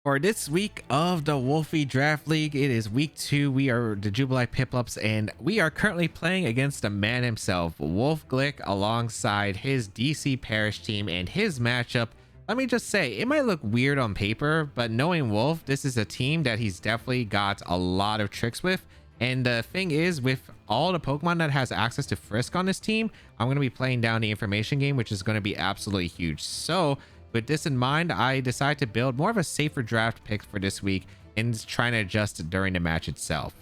For this week of the Wolfey Draft League, it is week 2. We are the Jubilife Piplups, and we are currently playing against the man himself, Wolfe Glick, alongside his DC Parish team. And his matchup, let me just say, it might look weird on paper, but knowing Wolfe, this is a team that he's definitely got a lot of tricks with. And the thing is, with all the Pokemon that has access to Frisk on this team, I'm going to be playing down the information game, which is going to be absolutely huge. So with this in mind, I decided to build more of a safer draft pick for this week and trying to adjust during the match itself.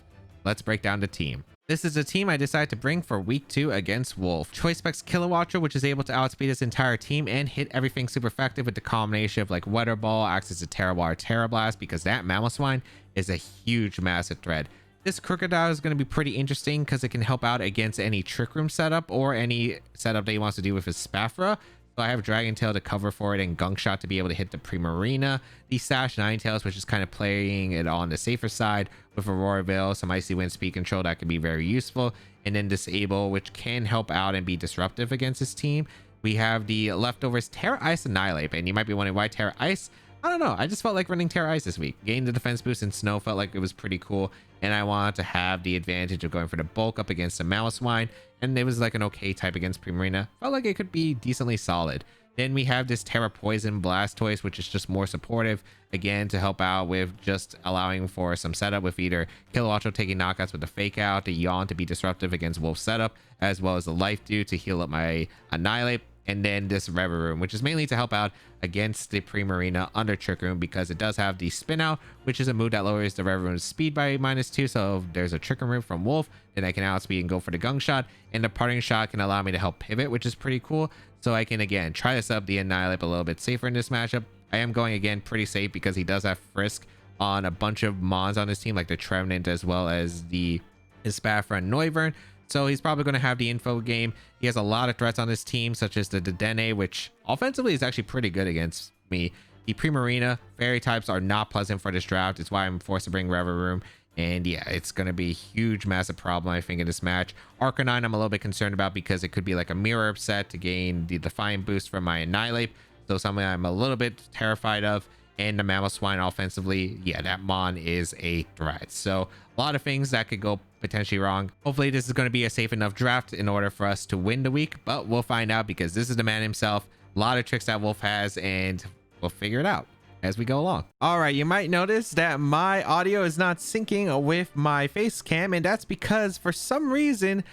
Let's break down the team. This is a team I decided to bring for week 2 against Wolfe. Choice specs Kilowatcher, which is able to outspeed his entire team and hit everything super effective with the combination of like Weather Ball, acts as a Terra Water, Terra Blast, because that Mamoswine is a huge massive threat. This Crocodile is going to be pretty interesting because it can help out against any Trick Room setup or any setup that he wants to do with his Spafra. So I have Dragon Tail to cover for it and Gunk Shot to be able to hit the Primarina. The Sash Ninetales, which is kind of playing it on the safer side with Aurora Veil, some Icy Wind speed control that can be very useful. And then Disable, which can help out and be disruptive against his team. We have the leftovers Terra Ice Annihilate. And you might be wondering why Terra Ice? I don't know. I just felt like running Terra Ice this week. Gained the defense boost in Snow, felt like it was pretty cool. And I wanted to have the advantage of going for the bulk up against the Mamoswine. And it was like an okay type against Primarina. Felt like it could be decently solid. Then we have this Terra Poison Blastoise, which is just more supportive, again, to help out with just allowing for some setup with either Kilowatcher taking knockouts with the Fake Out, the Yawn to be disruptive against Wolf's setup, as well as the Life Dew to heal up my Annihilate. And then this Reverie, which is mainly to help out against the Primarina under Trick Room, because it does have the Spin Out, which is a move that lowers the Reverie's speed by -2. So if there's a Trick Room from Wolfe, then I can outspeed and go for the Gunk Shot. And the Parting Shot can allow me to help pivot, which is pretty cool. So I can, again, try to sub the Annihilate a little bit safer in this matchup. I am going, again, pretty safe because he does have Frisk on a bunch of Mons on his team, like the Trevenant as well as the Spafra and Noivern. So he's probably going to have the info game. He has a lot of threats on his team, such as the Dedenne, which offensively is actually pretty good against me. The Primarina, fairy types are not pleasant for this draft. It's why I'm forced to bring Reverie. And yeah, it's going to be a huge, massive problem, I think, in this match. Arcanine, I'm a little bit concerned about because it could be like a mirror upset to gain the Defiant boost from my Annihilate. So something I'm a little bit terrified of. And the Mamoswine offensively, yeah, that Mon is a threat. So a lot of things that could go potentially wrong. Hopefully this is going to be a safe enough draft in order for us to win the week, but we'll find out because this is the man himself. A lot of tricks that Wolfe has, and we'll figure it out as we go along. All right, you might notice that my audio is not syncing with my face cam, and that's because for some reason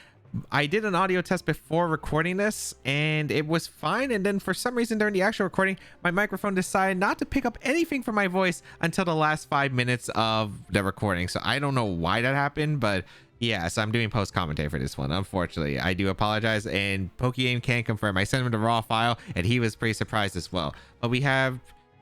I did an audio test before recording this and it was fine, and then for some reason during the actual recording my microphone decided not to pick up anything from my voice until the last 5 minutes of the recording. So I don't know why that happened, but yeah, so I'm doing post commentary for this one. Unfortunately, I do apologize, and Pokegame can confirm. I sent him the raw file and he was pretty surprised as well. But we have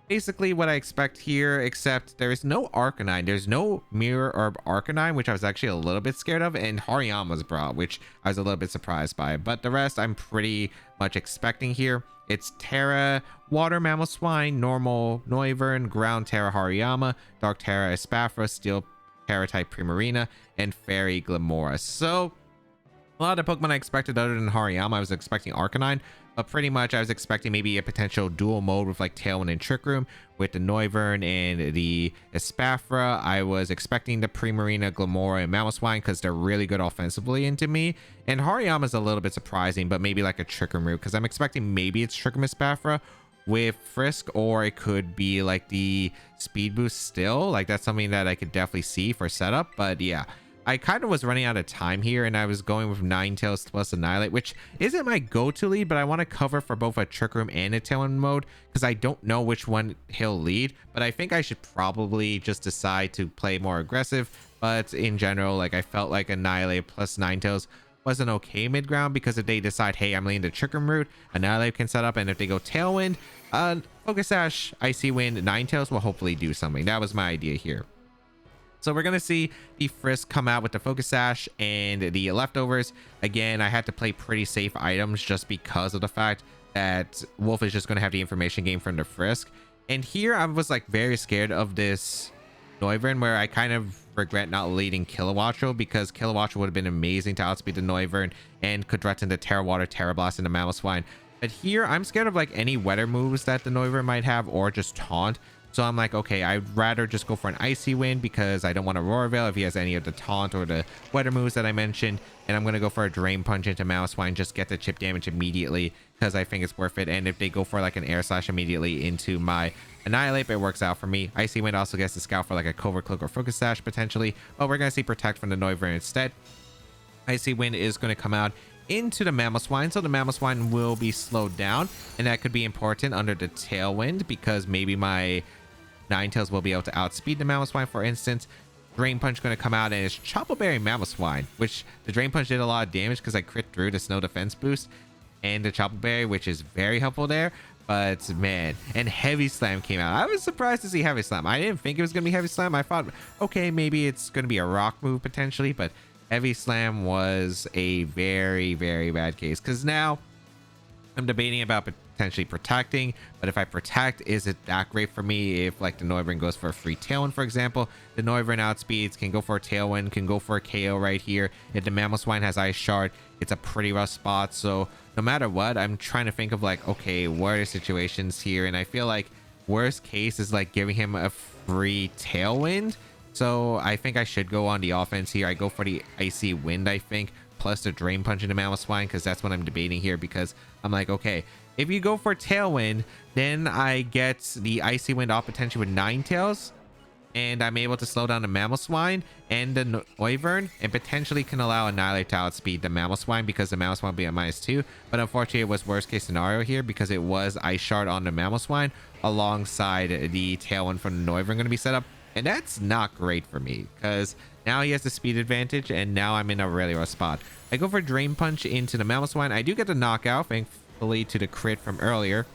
basically what I expect here, except there is no Arcanine. There's no Mirror Herb Arcanine, which I was actually a little bit scared of, and Hariyama's brought, which I was a little bit surprised by. But the rest I'm pretty much expecting here. It's Terra Water Mamoswine, Normal Noivern, Ground Terra Hariyama, Dark Terra Spafra, Steel Terra type Primarina, and Fairy Glamora. So a lot of the Pokemon I expected other than Hariyama, I was expecting Arcanine, but pretty much I was expecting maybe a potential dual mode with like Tailwind and Trick Room with the Noivern and the Spafra. I was expecting the Primarina, Glamora, and Mamoswine because they're really good offensively into me. And Hariyama's a little bit surprising, but maybe like a Trick Room route because I'm expecting maybe it's Trick Room Spafra with Frisk, or it could be like the Speed Boost still. Like that's something that I could definitely see for setup. But yeah, I kind of was running out of time here and I was going with Ninetales plus Annihilate, which isn't my go-to lead, but I want to cover for both a Trick Room and a Tailwind mode because I don't know which one he'll lead. But I think I should probably just decide to play more aggressive. But in general, like I felt like Annihilate plus Ninetales was an okay mid-ground, because if they decide, hey, I'm leaning the Trick Room route, Annihilate can set up, and if they go Tailwind, Focus Sash, Icy Wind, Ninetales will hopefully do something. That was my idea here. So we're going to see the Frisk come out with the Focus Sash and the leftovers. Again, I had to play pretty safe items just because of the fact that Wolfe is just going to have the information game from the Frisk. And here I was like very scared of this Noivern, where I kind of regret not leading Kilowatcher, because Kilowatcher would have been amazing to outspeed the Noivern and could threaten the Terra Water, Terra Blast, and the Mamoswine. But here I'm scared of like any weather moves that the Noivern might have, or just taunt. So I'm like, okay, I'd rather just go for an Icy Wind because I don't want a Roar Veil if he has any of the taunt or the weather moves that I mentioned. And I'm going to go for a Drain Punch into Mamoswine, just get the chip damage immediately because I think it's worth it. And if they go for like an Air Slash immediately into my Annihilate, it works out for me. Icy Wind also gets to scout for like a Covert Cloak or Focus Sash potentially, but we're going to see Protect from the Noivern instead. Icy Wind is going to come out into the Mamoswine, so the Mamoswine will be slowed down, and that could be important under the Tailwind because maybe my Ninetales will be able to outspeed the Mamoswine, for instance. Drain Punch going to come out, and it's Chople Berry Mamoswine, which the Drain Punch did a lot of damage because I crit through the Snow Defense boost and the Chople Berry, which is very helpful there. But man, and Heavy Slam came out. I was surprised to see Heavy Slam. I didn't think it was going to be Heavy Slam. I thought, okay, maybe it's going to be a rock move potentially, but Heavy Slam was a very, very bad case because now I'm debating about potentially protecting, but if I protect, is it that great for me? If like the Noivern goes for a free Tailwind, for example, the Noivern outspeeds, can go for a Tailwind, can go for a KO right here. If the Mamoswine has Ice Shard, it's a pretty rough spot. So no matter what, I'm trying to think of like, okay, what are the situations here? And I feel like worst case is like giving him a free Tailwind. So I think I should go on the offense here. I go for the Icy Wind, I think, plus the Drain Punch into Mamoswine, because that's what I'm debating here, because I'm like, okay, if you go for Tailwind, then I get the Icy Wind off potentially with Ninetales, and I'm able to slow down the Mamoswine and the Noivern, and potentially can allow Annihilate to outspeed the Mamoswine because the Mamoswine will be at -2. But unfortunately, it was worst case scenario here because it was Ice Shard on the Mamoswine alongside the Tailwind from the Noivern going to be set up. And that's not great for me because now he has the speed advantage and now I'm in a really rough spot. I go for Drain Punch into the Mamoswine. I do get the knockout, thankfully, to the crit from earlier.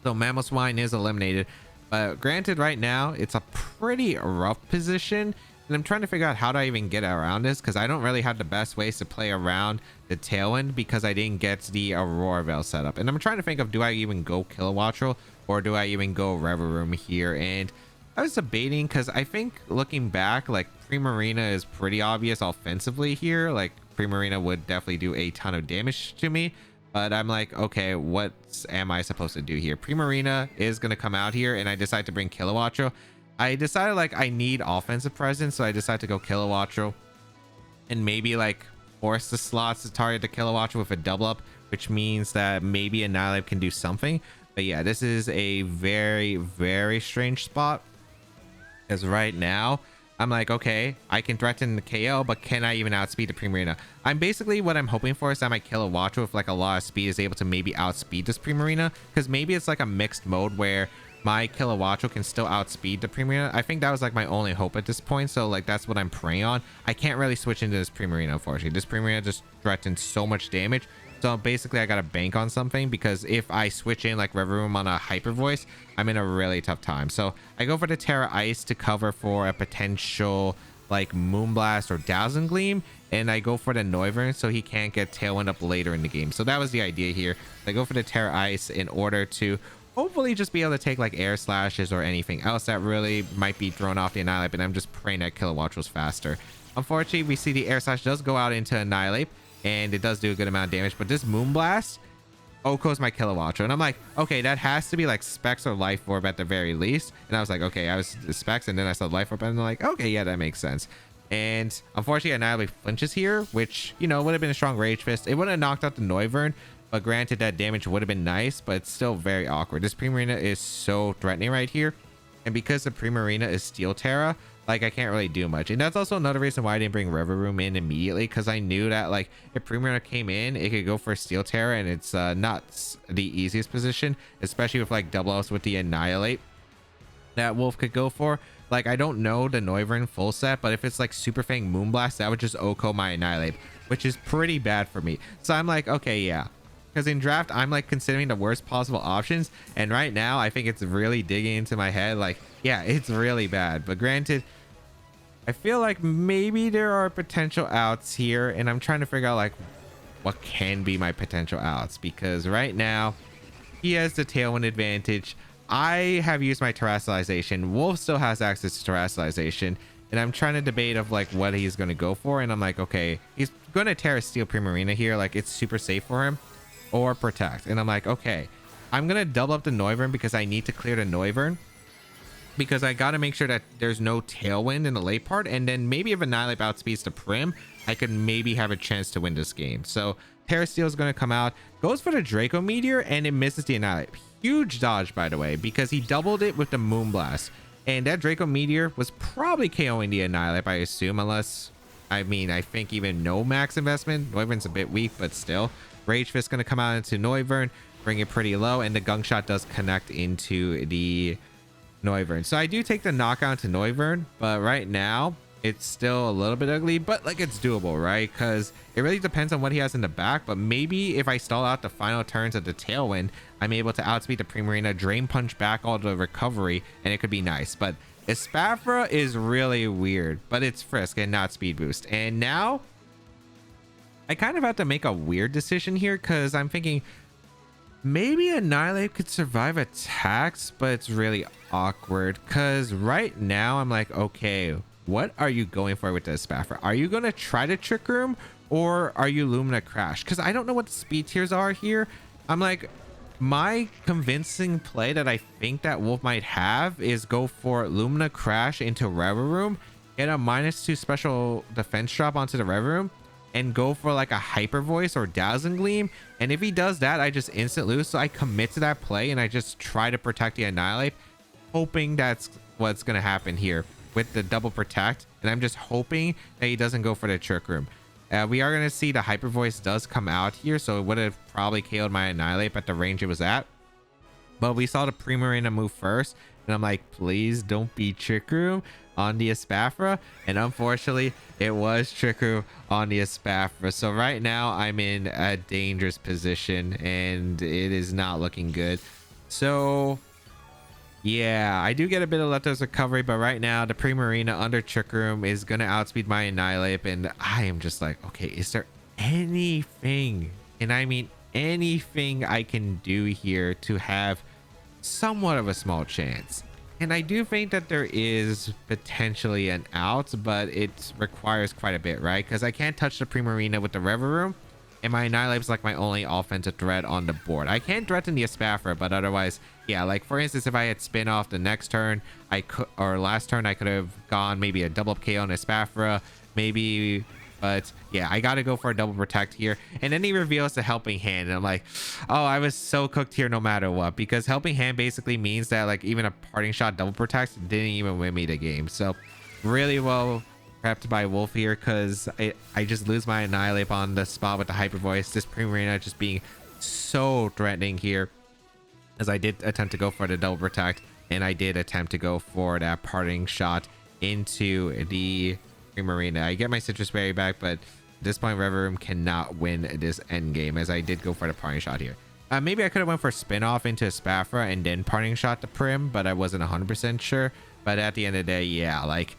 So Mamoswine is eliminated. But granted, right now, it's a pretty rough position. And I'm trying to figure out how do I even get around this because I don't really have the best ways to play around the Tailwind because I didn't get the Aurora Veil set up. And I'm trying to think of, do I even go Kilowattrel or do I even go Reverum here? And I was debating because I think looking back, like Primarina is pretty obvious offensively here. Like Primarina would definitely do a ton of damage to me. But I'm like, okay, what am I supposed to do here? Primarina is going to come out here and I decide to bring Kilowattrel. I decided like I need offensive presence, so I decided to go Kilowattrel and maybe like force the slots to target the Kilowattrel with a double up, which means that maybe Annihilate can do something. But yeah, this is a very, very strange spot. Because right now, I'm like, okay, I can threaten the KO, but can I even outspeed the Primarina? I'm basically, what I'm hoping for is that my Kilowattrel with like a lot of speed is able to maybe outspeed this Primarina. Because maybe it's like a mixed mode where my Kilowattrel can still outspeed the Primarina. I think that was like my only hope at this point. So like, that's what I'm praying on. I can't really switch into this Primarina, unfortunately. This Primarina just threatens so much damage. So basically I gotta bank on something because if I switch in like Reverum on a Hyper Voice, I'm in a really tough time. So I go for the Terra Ice to cover for a potential like Moonblast or Dazzling Gleam, and I go for the Noivern so he can't get Tailwind up later in the game. So that was the idea here. I go for the Terra Ice in order to hopefully just be able to take like Air Slashes or anything else that really might be thrown off the Annihilate, but I'm just praying that Kilowattrel's faster. Unfortunately, we see the Air Slash does go out into Annihilate, and it does do a good amount of damage, but this Moonblast OHKOs my Kilowattrel, and I'm like, okay, that has to be like Specs or Life Orb at the very least. And I was like, okay, I was Specs, and then I saw Life Orb, and I'm like, okay, yeah, that makes sense. And unfortunately, Annihilate flinches here, which, you know, would have been a strong Rage Fist. It would have knocked out the Noivern, but granted, that damage would have been nice, but it's still very awkward. This Primarina is so threatening right here, and because the Primarina is Steel Terra, like I can't really do much. And that's also another reason why I didn't bring Reverum in immediately, because I knew that like if Primarina came in, it could go for Steel Terra, and it's not the easiest position, especially with like double ups with the Annihilate that Wolf could go for. Like I don't know the Noivern full set, but if it's like Super Fang Moonblast, that would just OHKO my Annihilate, which is pretty bad for me. So I'm like, okay, yeah, because in draft I'm like considering the worst possible options, and right now I think it's really digging into my head like, yeah, it's really bad. But granted, I feel like maybe there are potential outs here, and I'm trying to figure out like what can be my potential outs, because right now he has the Tailwind advantage. I have used my Terrestrialization. Wolf still has access to Terrestrialization, and I'm trying to debate of like what he's going to go for. And I'm like, okay, he's going to Terra Steel Primarina here, like it's super safe for him, or Protect. And I'm like, okay, I'm going to double up the Noivern because I need to clear the Noivern. because I got to make sure that there's no tailwind in the late part, and then maybe if Annihilate outspeeds the Prim, I could maybe have a chance to win this game. So Terra Steel is going to come out, goes for the Draco Meteor, and it misses the Annihilate. Huge dodge, by the way, because he doubled it with the Moonblast, and that Draco Meteor was probably KOing the Annihilate, I assume, unless, I mean, I think even no max investment. Noivern's a bit weak, but still. Rage Fist going to come out into Noivern, bring it pretty low, and the Gunk Shot does connect into the Noivern. So I do take the knockout to Noivern, but right now it's still a little bit ugly, but like it's doable, right? Because it really depends on what he has in the back, but maybe if I stall out the final turns of the Tailwind, I'm able to outspeed the Primarina, Drain Punch back all the recovery, and it could be nice. But Espafra is really weird, but it's Frisk and not Speed Boost. And now I kind of have to make a weird decision here, because I'm thinking maybe Annihilate could survive attacks, but it's really awkward, because right now I'm like, okay, what are you going for with the Espafra? Are you going to try to Trick Room, or are you Lumina Crash? Because I don't know what the speed tiers are here. I'm like, my convincing play that I think that Wolf might have is go for Lumina Crash into Reverie, get a -2 special defense drop onto the Reverie, and go for like a Hyper Voice or Dazzling Gleam. And if he does that, I just instant lose. So I commit to that play and I just try to protect the Annihilate, hoping that's what's going to happen here with the double protect. And I'm just hoping that he doesn't go for the Trick Room. We are going to see the Hyper Voice does come out here, so it would have probably KO'd my Annihilate at the range it was at. But we saw the Primarina move first, and I'm like, please don't be Trick Room on the Espafra. And unfortunately, it was Trick Room on the Espafra. So right now, I'm in a dangerous position, and it is not looking good. So yeah, I do get a bit of leftovers recovery, but right now the Primarina under Trick Room is going to outspeed my Annihilate, and I am just like, okay, is there anything, and I mean anything, I can do here to have somewhat of a small chance? And I do think that there is potentially an out, but it requires quite a bit, right? Because I can't touch the Primarina with the Reverie, and my Annihilate is like my only offensive threat on the board. I can't threaten the Espafra, but otherwise, yeah, like for instance, if I had spin off the next turn, I could, or last turn, I could have gone maybe a double KO on Espafra, maybe, but yeah, I got to go for a double protect here. And then he reveals the Helping Hand, and I'm like, oh, I was so cooked here no matter what, because Helping Hand basically means that like even a Parting Shot double protect didn't even win me the game. So really well prepped by Wolf here, because I just lose my Annihilate on the spot with the Hyper Voice. This Primarina just being so threatening here, as I did attempt to go for the double protect, and I did attempt to go for that Parting Shot into the Primarina. I get my Citrus Berry back, but at this point Reverie cannot win this end game, as I did go for the Parting Shot here. Maybe I could have went for spin off into Espafra and then Parting Shot the Prim, but I wasn't 100% sure. But at the end of the day, yeah, like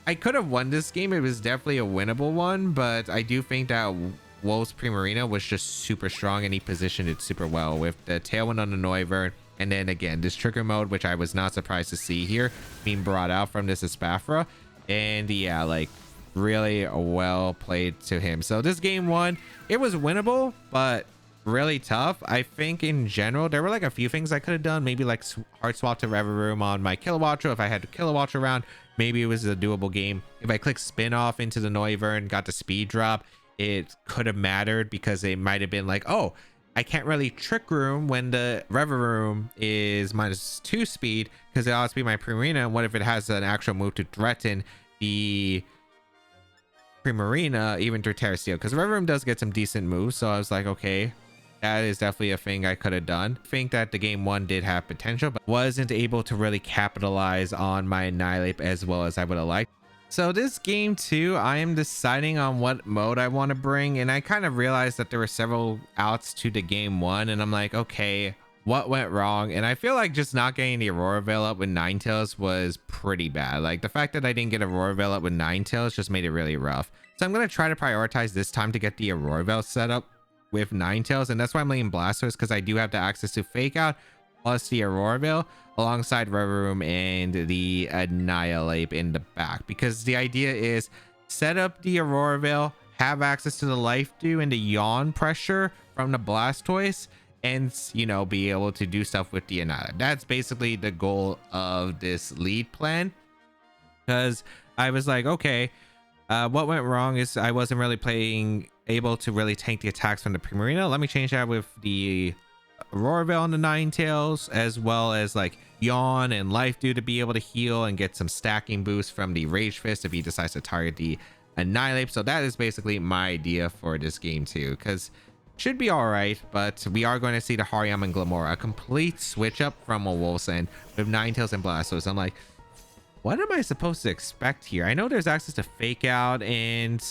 I could have won this game. It was definitely a winnable one, but I do think that Wolf's Primarina was just super strong, and he positioned it super well with the Tailwind on the Noivern, and then again this trigger mode, which I was not surprised to see here being brought out from this Espafra. And yeah, like really well played to him. So this game one, it was winnable, but really tough. I think in general there were like a few things I could have done, maybe like hard swap to Reverie on my Kilowattra. If I had to Kilowattra around, maybe it was a doable game. If I click spin off into the Noivern, got the speed drop, it could have mattered, because it might have been like, oh, I can't really Trick Room when the Reverie is -2 speed, because it outspeed my Primarina. And what if it has an actual move to threaten the Primarina even through Terra Steel? Because Reverie does get some decent moves, so I was like, okay, that is definitely a thing I could have done. I think that the game one did have potential, but wasn't able to really capitalize on my Annihilate as well as I would have liked. So this game two, I am deciding on what mode I want to bring, and I kind of realized that there were several outs to the game one, and I'm like, okay, what went wrong? And I feel like just not getting the Aurora Veil up with Ninetales was pretty bad. Like the fact that I didn't get Aurora Veil up with Ninetales just made it really rough. So I'm going to try to prioritize this time to get the Aurora Veil set up with Ninetales, and that's why I'm laying Blastoise, because I do have the access to Fake Out plus the Aurora Veil alongside Reverie and the Annihilate in the back, because the idea is set up the Aurora Veil, have access to the Life Dew and the Yawn pressure from the Blastoise, and you know, be able to do stuff with the Annihilape. That's basically the goal of this lead plan, because I was like, okay, what went wrong is I wasn't really able to really tank the attacks from the Primarina. Let me change that with the Aurora Veil on the Ninetales, as well as like Yawn and Life Dew to be able to heal and get some stacking boost from the Rage Fist if he decides to target the Annihilape. So that is basically my idea for this game too, because should be all right, but we are going to see the Hariyama and Glamora, a complete switch up from a Wolf's End with Ninetales and Blastoise. I'm like, what am I supposed to expect here? I know there's access to Fake Out, and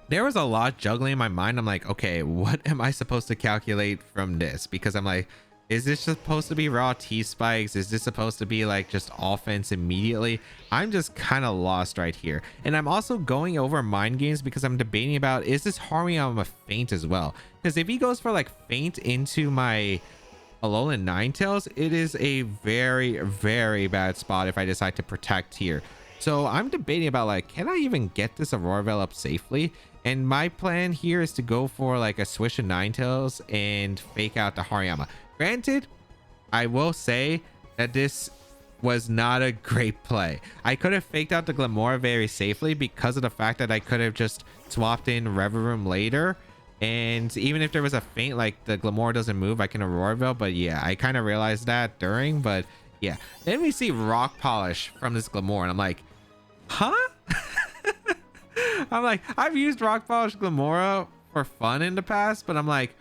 there was a lot juggling in my mind. I'm like, okay, what am I supposed to calculate from this? Because I'm like, is this supposed to be raw T-Spikes? Is this supposed to be like just offense immediately? I'm just kind of lost right here. And I'm also going over mind games because I'm debating about, is this Hariyama feint as well? Because if he goes for like feint into my Alolan Ninetales, it is a very, very bad spot if I decide to protect here. So I'm debating about like, can I even get this Aurora Veil up safely? And my plan here is to go for like a Swish of Ninetales and fake out the Hariyama. Granted, I will say that this was not a great play. I could have faked out the Glamora very safely because of the fact that I could have just swapped in Revavroom later. And even if there was a feint, like the Glamora doesn't move, I can Aurora Veil. But yeah, I kind of realized that during. But yeah, then we see Rock Polish from this Glamora. And I'm like, huh? I'm like, I've used Rock Polish Glamora for fun in the past, but I'm like,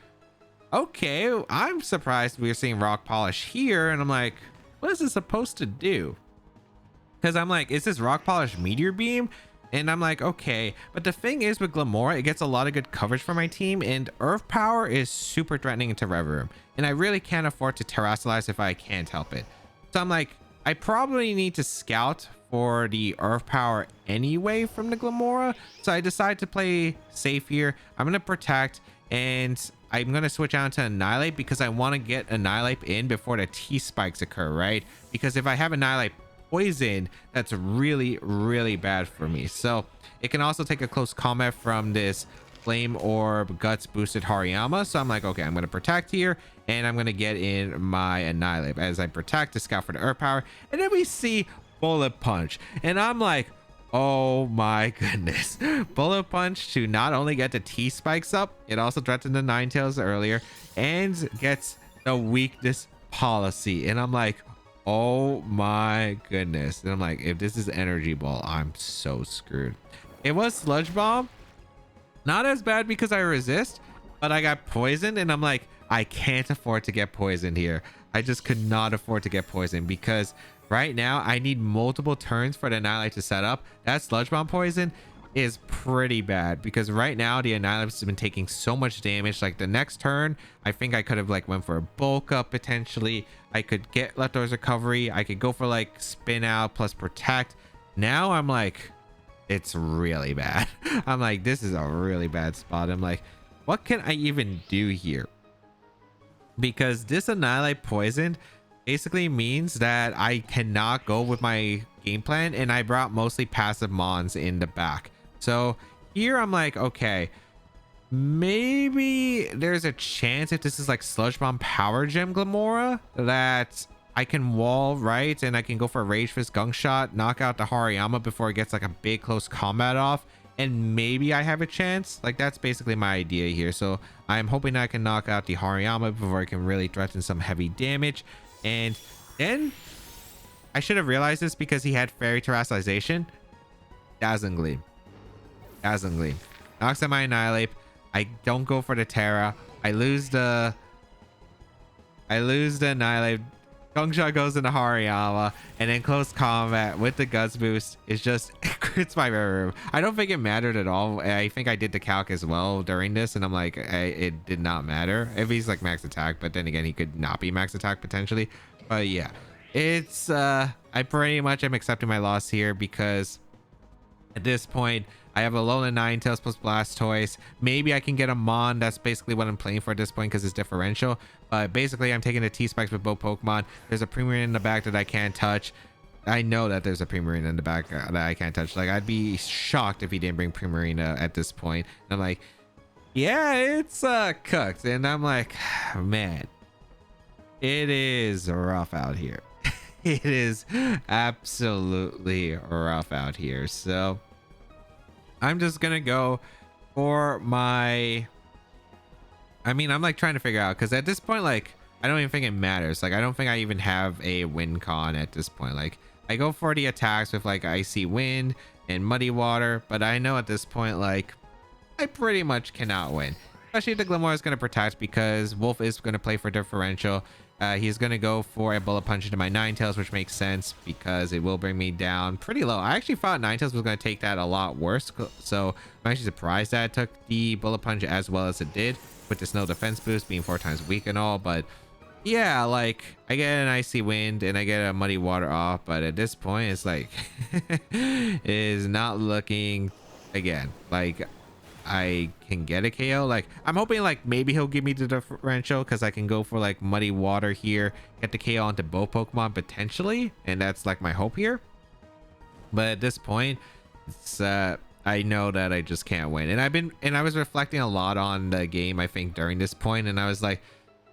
okay, I'm surprised we're seeing Rock Polish here. And I'm like, what is this supposed to do? Because I'm like, is this Rock Polish Meteor Beam? And I'm like, okay. But the thing is with Glamora, it gets a lot of good coverage for my team, and Earth Power is super threatening into Revavroom. And I really can't afford to Terrasilize if I can't help it. So I'm like, I probably need to scout for the Earth Power anyway from the Glamora. So I decide to play safe here. I'm going to protect, and I'm going to switch out to Annihilape because I want to get Annihilape in before the T-Spikes occur, right? Because if I have Annihilape poison, that's really, really bad for me. So it can also take a close combat from this Flame Orb Guts boosted Hariyama. So I'm like, okay, I'm going to protect here, and I'm going to get in my Annihilape as I protect to scout for the Earth Power. And then we see Bullet Punch, and I'm like, oh my goodness. Bullet Punch to not only get the T-Spikes up, it also threatened the Ninetales earlier and gets the weakness policy. And I'm like, oh my goodness. And I'm like, if this is Energy Ball, I'm so screwed. It was Sludge Bomb. Not as bad because I resist, but I got poisoned, and I'm like, I can't afford to get poisoned here. I just could not afford to get poisoned because right now I need multiple turns for the Annihilape to set up. That Sludge Bomb poison is pretty bad because right now the Annihilape has been taking so much damage. Like the next turn, I think I could have like went for a bulk up potentially. I could get Leftovers Recovery. I could go for like Spin Out plus Protect. Now I'm like, it's really bad. I'm like, this is a really bad spot. I'm like, what can I even do here? Because this Annihilape poison basically means that I cannot go with my game plan, and I brought mostly passive mons in the back. So here I'm like, okay, maybe there's a chance if this is like Sludge Bomb Power Gem Glamora that I can wall right, and I can go for a Rage Fist Gunk Shot, knock out the Hariyama before it gets like a big close combat off, and maybe I have a chance. Like that's basically my idea here. So I'm hoping I can knock out the Hariyama before I can really threaten some heavy damage. And then I should have realized this because he had Fairy Terrasization. Dazzling Gleam. Dazzling Gleam knocks out my Annihilape. I don't go for the Terra. I lose the Annihilape. Gunk Shot goes into Hariyama, and then close combat with the Guts boost is just crits my Revavroom. I don't think it mattered at all. I think I did the calc as well during this, and I'm like, it did not matter if he's like max attack, but then again, he could not be max attack potentially. But yeah, it's I pretty much am accepting my loss here because at this point I have a Alolan Ninetales plus Blastoise. Maybe I can get a Mon. That's basically what I'm playing for at this point because it's differential. But basically I'm taking the T-Spikes with both Pokemon. There's a Primarina in the back that I can't touch. I know that there's a Primarina in the back that I can't touch. Like I'd be shocked if he didn't bring Primarina at this point. And I'm like, Yeah, it's cooked, and I'm like, man, it is rough out here. It is absolutely rough out here. So I'm just gonna go for my, I mean, I'm like trying to figure out, because at this point, like, I don't even think it matters. Like, I don't think I even have a win con at this point. Like, I go for the attacks with like icy wind and muddy water, but I know at this point, like, I pretty much cannot win. Especially if the Glamora is going to protect, because Wolf is going to play for differential. He's going to go for a bullet punch into my Ninetales, which makes sense because it will bring me down pretty low. I actually thought Ninetales was going to take that a lot worse, so I'm actually surprised that it took the bullet punch as well as it did, with this no defense boost being 4 times weak and all. But yeah, like, I get an icy wind and I get a muddy water off, but at this point it's like it is not looking, again, like I can get a KO. Like, I'm hoping like maybe he'll give me the differential, because I can go for like muddy water here, get the KO onto both Pokemon potentially, and that's like my hope here. But at this point, it's I know that I just can't win. And I was reflecting a lot on the game, I think, during this point, and I was like,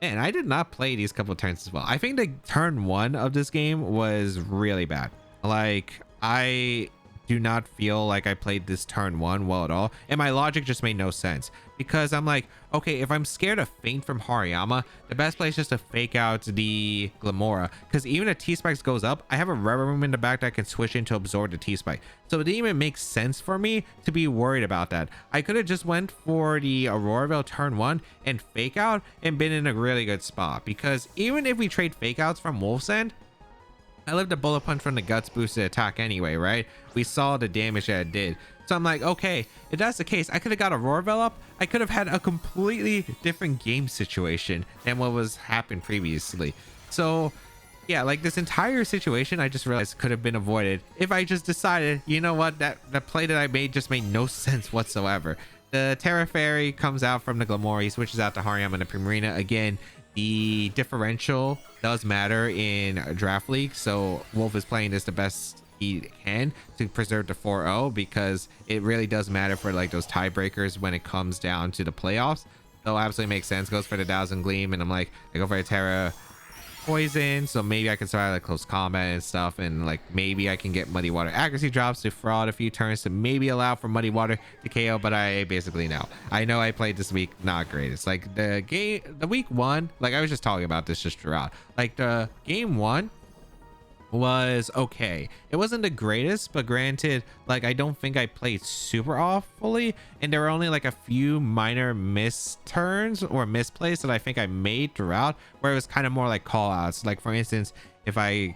man, I did not play these couple turns as well. I think the turn 1 of this game was really bad. Like, I do not feel like I played this turn 1 well at all, and my logic just made no sense, because I'm like, okay, if I'm scared of faint from Hariyama, the best place is just to fake out the Glamora, because even if T-Spikes goes up, I have a Rubber Room in the back that I can switch in to absorb the T-Spike, so it didn't even make sense for me to be worried about that. I could have just went for the Auroraville turn 1 and fake out and been in a really good spot, because even if we trade fake outs from Wolf's End, I lived a bullet punch from the guts boosted attack anyway, right? We saw the damage that it did. So I'm like, okay, if that's the case, I could have got a Roarvel up. I could have had a completely different game situation than what was happened previously. So yeah, like, this entire situation, I just realized could have been avoided if I just decided, you know what, that play that I made just made no sense whatsoever. The Terra Fairy comes out from the Glamora, he switches out to Hariyama and the Primarina. Again, the differential does matter in Draft League, so Wolf is playing this the best he can to preserve the 4-0, because it really does matter for like those tiebreakers when it comes down to the playoffs. So absolutely makes sense. Goes for the Dazzling Gleam, and I'm like, I go for a Terra Poison, so maybe I can survive like close combat and stuff, and like maybe I can get Muddy Water accuracy drops to fraud a few turns to maybe allow for Muddy Water to KO. But I basically know I played this week not great. It's like the week 1, like I was just talking about this just throughout, like the game 1 was okay. It wasn't the greatest, but granted, like, I don't think I played super awfully, and there were only like a few minor miss turns or misplays that I think I made throughout, where it was kind of more like call outs. Like, for instance, if I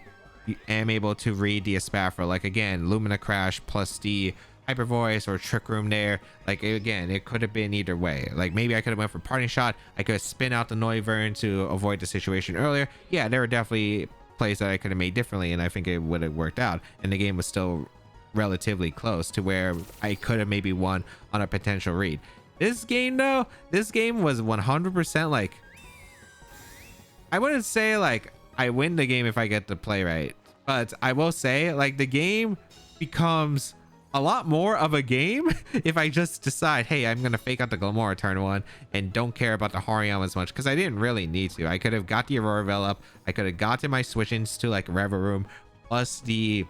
am able to read the Espafra, like, again, Lumina Crash plus the Hyper Voice or Trick Room there, like, again, it could have been either way. Like, maybe I could have went for Parting Shot, I could have spin out the Noivern to avoid the situation earlier. Yeah, there were definitely plays that I could have made differently, and I think it would have worked out, and the game was still relatively close to where I could have maybe won on a potential read. This game though, this game was 100% like, I wouldn't say like I win the game if I get the play right, but I will say like the game becomes a lot more of a game if I just decide, hey, I'm gonna fake out the Glamora turn 1 and don't care about the Hariyama as much, because I didn't really need to. I could have got the Auroraville up, I could have gotten my switch-ins to like Rever Room plus the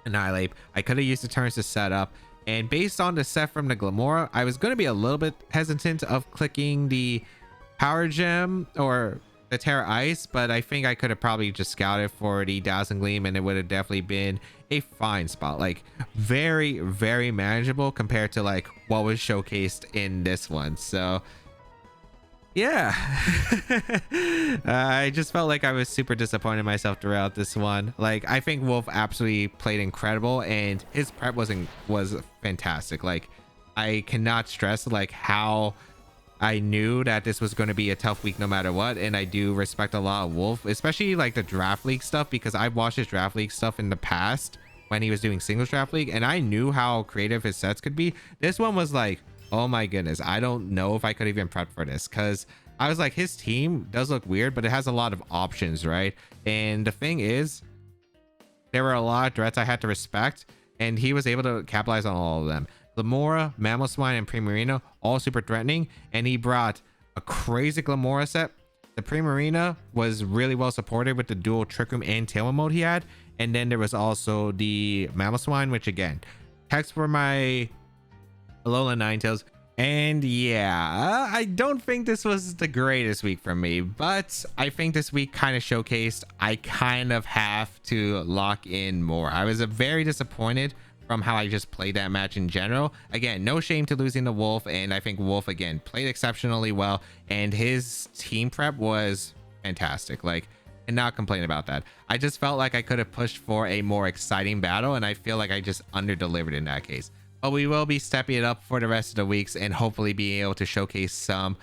Annihilate. I could have used the turns to set up, and based on the set from the Glamora, I was going to be a little bit hesitant of clicking the Power Gem or the Terra Ice, but I think I could have probably just scouted for the Dazzling Gleam, and it would have definitely been a fine spot. Like, very, very manageable compared to like what was showcased in this one. So yeah, I just felt like I was super disappointed in myself throughout this one. Like, I think Wolf absolutely played incredible, and his prep was fantastic. Like, I cannot stress like how I knew that this was going to be a tough week no matter what, and I do respect a lot of Wolf, especially like the Draft League stuff, because I've watched his Draft League stuff in the past when he was doing singles Draft League, and I knew how creative his sets could be. This one was like, oh my goodness, I don't know if I could even prep for this, because I was like, his team does look weird, but it has a lot of options, right? And the thing is, there were a lot of threats I had to respect, and he was able to capitalize on all of them. Glamora, Mamoswine, and Primarina, all super threatening, and he brought a crazy Glamora set. The Primarina was really well supported with the dual Trick Room and Tailwind mode he had, and then there was also the Mamoswine, which again, text for my Alola Ninetales. And yeah, I don't think this was the greatest week for me, but I think this week kind of showcased I kind of have to lock in more. I was very disappointed from how I just played that match in general. Again, no shame to losing to Wolf, and I think Wolf again played exceptionally well, and his team prep was fantastic. Like, and not complain about that. I just felt like I could have pushed for a more exciting battle, and I feel like I just under delivered in that case. But we will be stepping it up for the rest of the weeks and hopefully being able to showcase some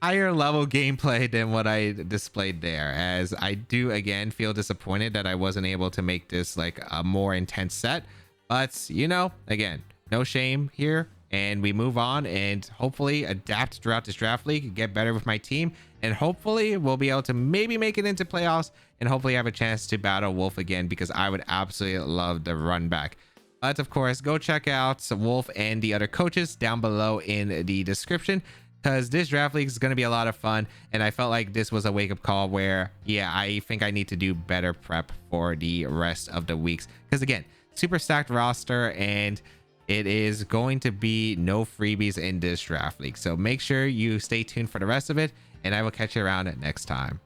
higher level gameplay than what I displayed there, as I do again feel disappointed that I wasn't able to make this like a more intense set. But you know, again, no shame here, and we move on and hopefully adapt throughout this draft league, get better with my team, and hopefully we'll be able to maybe make it into playoffs and hopefully have a chance to battle Wolf again, because I would absolutely love the run back. But of course, go check out Wolf and the other coaches down below in the description, because this draft league is going to be a lot of fun. And I felt like this was a wake-up call where, yeah, I think I need to do better prep for the rest of the weeks. Because again, super stacked roster, and it is going to be no freebies in this draft league. So make sure you stay tuned for the rest of it, and I will catch you around next time.